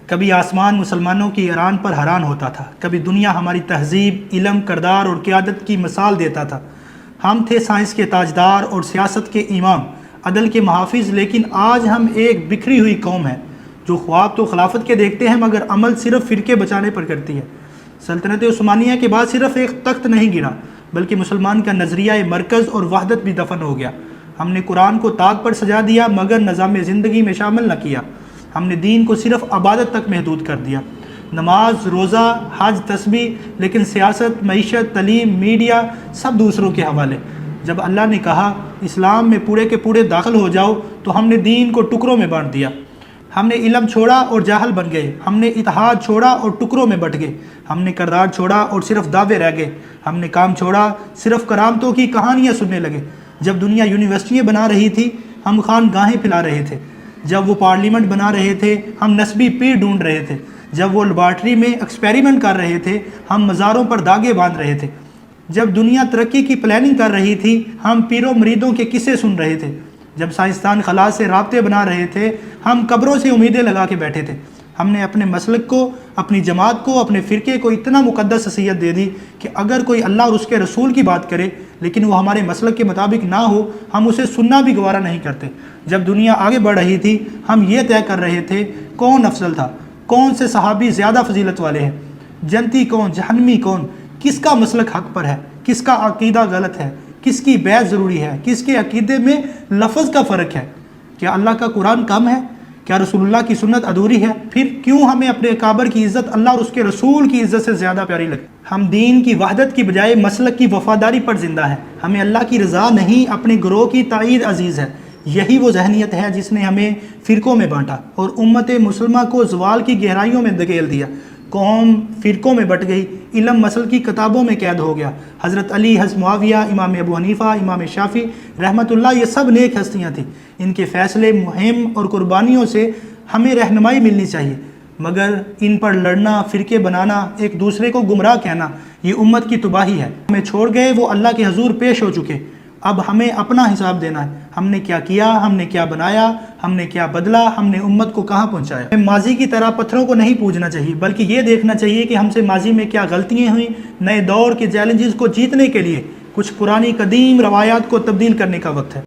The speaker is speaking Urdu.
کبھی آسمان مسلمانوں کی ایران پر حیران ہوتا تھا، کبھی دنیا ہماری تہذیب، علم، کردار اور قیادت کی مثال دیتا تھا۔ ہم تھے سائنس کے تاجدار اور سیاست کے امام، عدل کے محافظ، لیکن آج ہم ایک بکھری ہوئی قوم ہے جو خواب تو خلافت کے دیکھتے ہیں مگر عمل صرف فرقے بچانے پر کرتی ہے۔ سلطنت عثمانیہ کے بعد صرف ایک تخت نہیں گرا بلکہ مسلمان کا نظریہ مرکز اور وحدت بھی دفن ہو گیا۔ ہم نے قرآن کو طاق پر سجا دیا مگر نظام زندگی میں شامل نہ کیا۔ ہم نے دین کو صرف عبادت تک محدود کر دیا، نماز، روزہ، حج، تسبیح، لیکن سیاست، معیشت، تعلیم، میڈیا سب دوسروں کے حوالے۔ جب اللہ نے کہا اسلام میں پورے کے پورے داخل ہو جاؤ تو ہم نے دین کو ٹکڑوں میں بانٹ دیا۔ ہم نے علم چھوڑا اور جاہل بن گئے، ہم نے اتحاد چھوڑا اور ٹکڑوں میں بٹ گئے، ہم نے کردار چھوڑا اور صرف دعوے رہ گئے، ہم نے کام چھوڑا صرف کرامتوں کی کہانیاں سننے لگے۔ جب دنیا یونیورسٹیاں بنا رہی تھی ہم خانگاہیں پھیلا رہے تھے، جب وہ پارلیمنٹ بنا رہے تھے ہم نسبی پیر ڈھونڈ رہے تھے، جب وہ لیبارٹری میں ایکسپیریمنٹ کر رہے تھے ہم مزاروں پر داغے باندھ رہے تھے، جب دنیا ترقی کی پلاننگ کر رہی تھی ہم پیروں مریدوں کے قصے سن رہے تھے، جب سائنسدان خلا سے رابطے بنا رہے تھے ہم قبروں سے امیدیں لگا کے بیٹھے تھے۔ ہم نے اپنے مسلک کو، اپنی جماعت کو، اپنے فرقے کو اتنا مقدس حیثیت دے دی کہ اگر کوئی اللہ اور اس کے رسول کی بات کرے لیکن وہ ہمارے مسلک کے مطابق نہ ہو ہم اسے سننا بھی گوارا نہیں کرتے۔ جب دنیا آگے بڑھ رہی تھی ہم یہ طے کر رہے تھے کون افضل تھا، کون سے صحابی زیادہ فضیلت والے ہیں، جنتی کون، جہنمی کون، کس کا مسلک حق پر ہے، کس کا عقیدہ غلط ہے، کس کی بیعت ضروری ہے، کس کے عقیدے میں لفظ کا فرق ہے، کیا اللہ کا قرآن کم ہے، کیا رسول اللہ کی سنت ادھوری ہے، پھر کیوں ہمیں اپنے اکابر کی عزت اللہ اور اس کے رسول کی عزت سے زیادہ پیاری لگتی؟ ہم دین کی وحدت کی بجائے مسلک کی وفاداری پر زندہ ہیں۔ ہمیں اللہ کی رضا نہیں اپنے گروہ کی تائید عزیز ہے۔ یہی وہ ذہنیت ہے جس نے ہمیں فرقوں میں بانٹا اور امت مسلمہ کو زوال کی گہرائیوں میں دھکیل دیا۔ قوم فرقوں میں بٹ گئی، علم مسل کی کتابوں میں قید ہو گیا۔ حضرت علی، حضرت معاویہ، امام ابو حنیفہ، امام شافعی رحمۃ اللہ، یہ سب نیک ہستیاں تھیں۔ ان کے فیصلے، مہم اور قربانیوں سے ہمیں رہنمائی ملنی چاہیے، مگر ان پر لڑنا، فرقے بنانا، ایک دوسرے کو گمراہ کہنا یہ امت کی تباہی ہے۔ ہمیں چھوڑ گئے وہ اللہ کے حضور پیش ہو چکے، اب ہمیں اپنا حساب دینا ہے۔ ہم نے کیا کیا، ہم نے کیا بنایا، ہم نے کیا بدلا، ہم نے امت کو کہاں پہنچایا۔ ہمیں ماضی کی طرح پتھروں کو نہیں پوجنا چاہیے بلکہ یہ دیکھنا چاہیے کہ ہم سے ماضی میں کیا غلطیاں ہوئیں۔ نئے دور کے چیلنجز کو جیتنے کے لیے کچھ پرانی قدیم روایات کو تبدیل کرنے کا وقت ہے۔